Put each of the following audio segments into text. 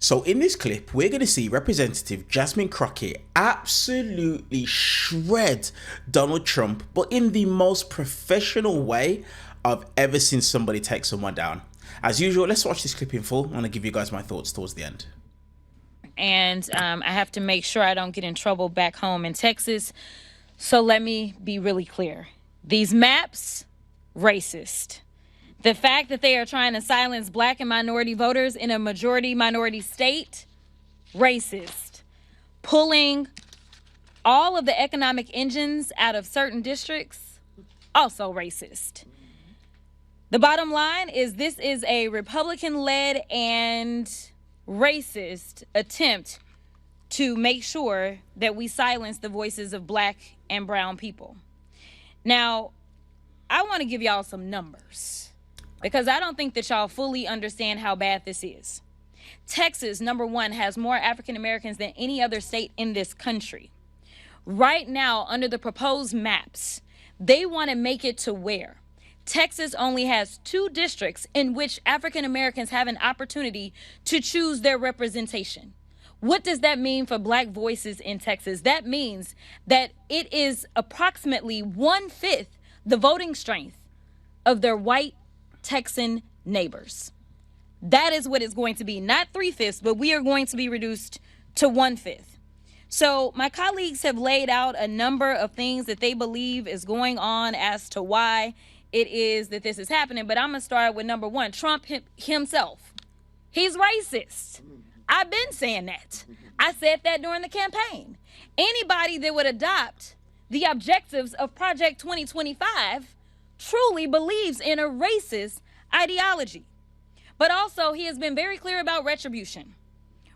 So in this clip, we're going to see Representative Jasmine Crockett absolutely shred Donald Trump, but in the most professional way I've ever seen somebody take someone down. As usual, let's watch this clip in full. I'm going to give you guys my thoughts towards the end. And I have to make sure I don't get in trouble back home in Texas. So let me be really clear. These maps, racist. The fact that they are trying to silence black and minority voters in a majority minority state, racist. Pulling all of the economic engines out of certain districts, also racist. The bottom line is this is a Republican-led and racist attempt to make sure that we silence the voices of black and brown people. Now, I want to give y'all some numbers, because I don't think that y'all fully understand how bad this is. Texas, number one, has more African Americans than any other state in this country. Right now, under the proposed maps, they want to make it to where Texas only has 2 districts in which African Americans have an opportunity to choose their representation. What does that mean for black voices in Texas? That means that it is approximately 1/5 the voting strength of their white Texan neighbors. That is what it's going to be. Not 3/5, but we are going to be reduced to 1/5. So my colleagues have laid out a number of things that they believe is going on as to why it is that this is happening. But I'm going to start with number one, Trump himself. He's racist. I've been saying that. I said that during the campaign. Anybody that would adopt the objectives of Project 2025 truly believes in a racist ideology. But also, he has been very clear about retribution.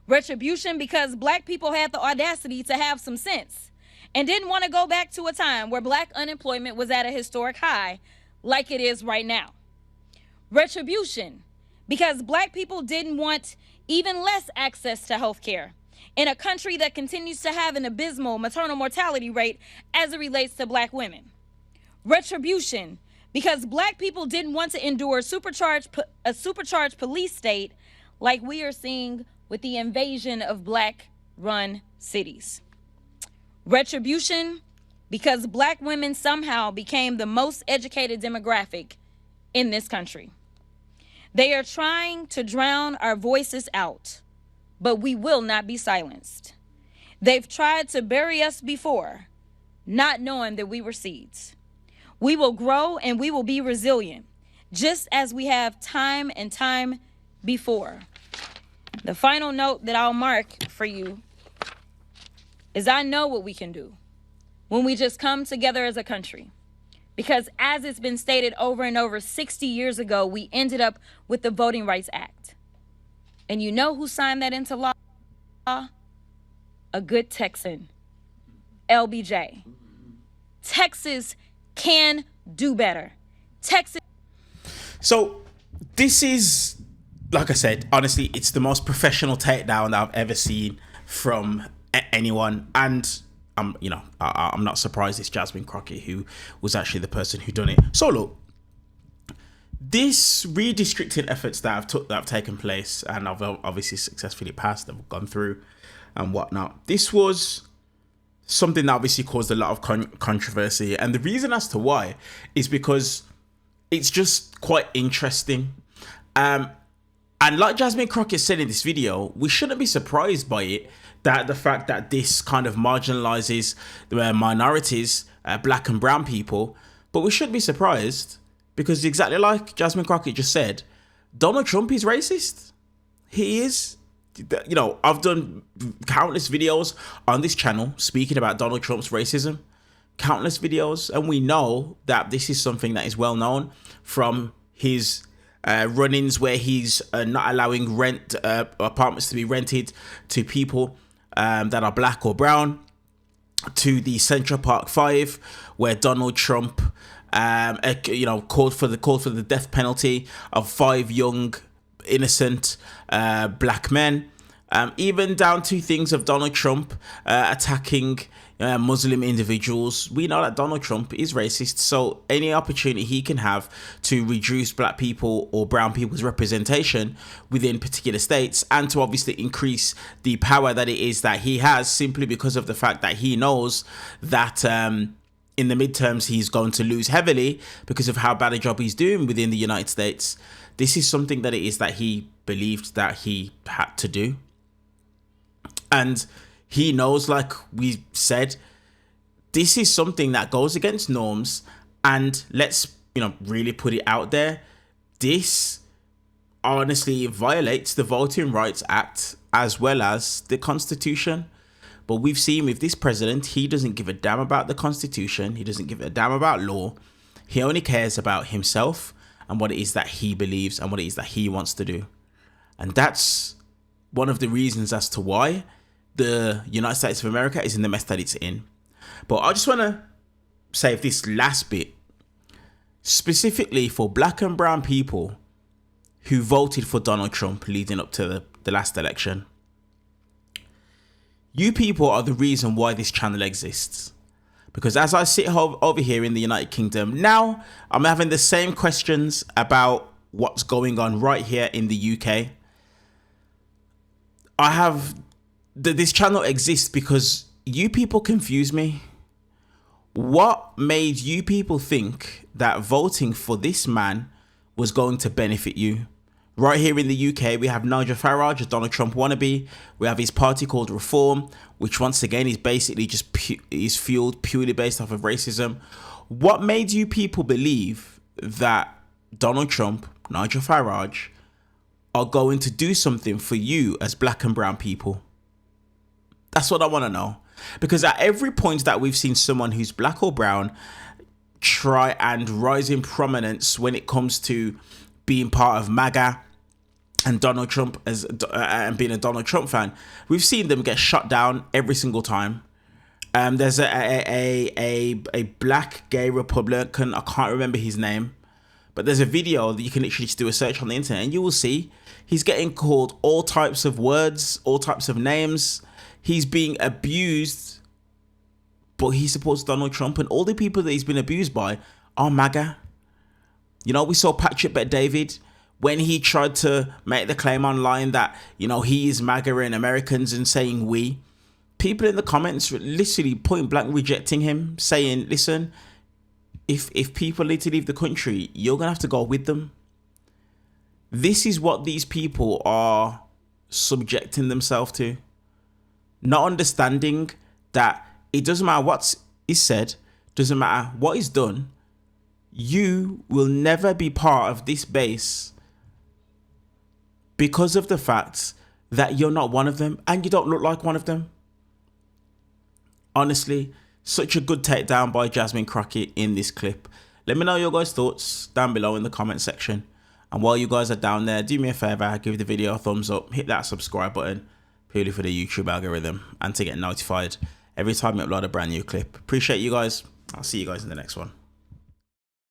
Retribution because black people had the audacity to have some sense and didn't want to go back to a time where black unemployment was at a historic high like it is right now. Retribution because black people didn't want even less access to health care in a country that continues to have an abysmal maternal mortality rate as it relates to black women. Retribution because black people didn't want to endure a supercharged police state like we are seeing with the invasion of black-run cities. Retribution because black women somehow became the most educated demographic in this country. They are trying to drown our voices out, but we will not be silenced. They've tried to bury us before, not knowing that we were seeds. We will grow and we will be resilient, just as we have time and time before. The final note that I'll mark for you is I know what we can do when we just come together as a country. Because as it's been stated over and over, 60 years ago, we ended up with the Voting Rights Act. And you know who signed that into law? A good Texan, LBJ. Texas can do better. Texas. So this is, like I said, honestly, it's the most professional takedown that I've ever seen from anyone. And I'm not surprised it's Jasmine Crockett who was actually the person who done it. So look, this redistricting efforts that have taken place and I've obviously successfully passed, have gone through and whatnot. This was something that obviously caused a lot of controversy, and the reason as to why is because it's just quite interesting. And like Jasmine Crockett said in this video, we shouldn't be surprised by it, that the fact that this kind of marginalizes the minorities, black and brown people. But we shouldn't be surprised because, exactly like Jasmine Crockett just said, Donald Trump is racist. He is. You know, I've done countless videos on this channel speaking about Donald Trump's racism, countless videos, and we know that this is something that is well known from his run-ins where he's not allowing apartments to be rented to people that are black or brown, to the Central Park 5 where Donald Trump called for the death penalty of 5 young innocent black men, Even down to things of Donald Trump attacking Muslim individuals. We know that Donald Trump is racist, so any opportunity he can have to reduce black people or brown people's representation within particular states, and to obviously increase the power that it is that he has, simply because of the fact that he knows that in the midterms he's going to lose heavily because of how bad a job he's doing within the United States. This is something that it is that he believed that he had to do. And he knows, like we said, this is something that goes against norms. And let's, really put it out there. This honestly violates the Voting Rights Act as well as the Constitution. But we've seen with this president, he doesn't give a damn about the Constitution. He doesn't give a damn about law. He only cares about himself and what it is that he believes and what it is that he wants to do. And that's one of the reasons as to why the United States of America is in the mess that it's in. But I just want to say this last bit, specifically for black and brown people who voted for Donald Trump leading up to the last election. You people are the reason why this channel exists. Because as I sit over here in the United Kingdom, now I'm having the same questions about what's going on right here in the UK. This channel exists because you people confuse me. What made you people think that voting for this man was going to benefit you? Right here in the UK, we have Nigel Farage, a Donald Trump wannabe. We have his party called Reform, which once again is basically just is fueled purely based off of racism. What made you people believe that Donald Trump, Nigel Farage, are going to do something for you as black and brown people? That's what I want to know. Because at every point that we've seen someone who's black or brown try and rise in prominence when it comes to being part of MAGA and Donald Trump and being a Donald Trump fan, we've seen them get shut down every single time. There's a black gay Republican, I can't remember his name, but there's a video that you can literally just do a search on the internet and you will see he's getting called all types of words, all types of names. He's being abused, but he supports Donald Trump, and all the people that he's been abused by are MAGA. We saw Patrick Bet-David when he tried to make the claim online that, he is MAGA and Americans and saying we. People in the comments literally point blank rejecting him, saying, listen, if people need to leave the country, you're going to have to go with them. This is what these people are subjecting themselves to. Not understanding that it doesn't matter what is said, doesn't matter what is done, you will never be part of this base because of the fact that you're not one of them and you don't look like one of them. Honestly, such a good takedown by Jasmine Crockett in this clip. Let me know your guys' thoughts down below in the comment section. And while you guys are down there, do me a favor, give the video a thumbs up, hit that subscribe button, purely for the YouTube algorithm and to get notified every time we upload a brand new clip. Appreciate you guys. I'll see you guys in the next one.